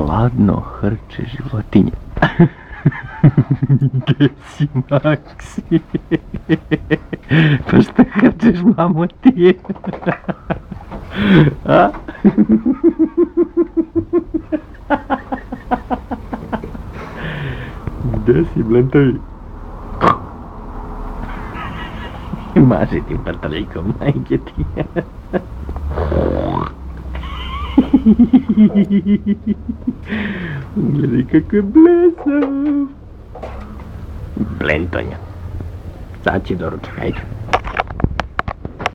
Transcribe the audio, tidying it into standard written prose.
Hladno hrče životinje. Gde si, Maksi? Pa šta hrčeš, mamo, ti? A? Gde si, Blentovi? Maži ti pataljkom, majke ti. Gledaj kako je blesav. Blentonja. Sad će doručak, hajde.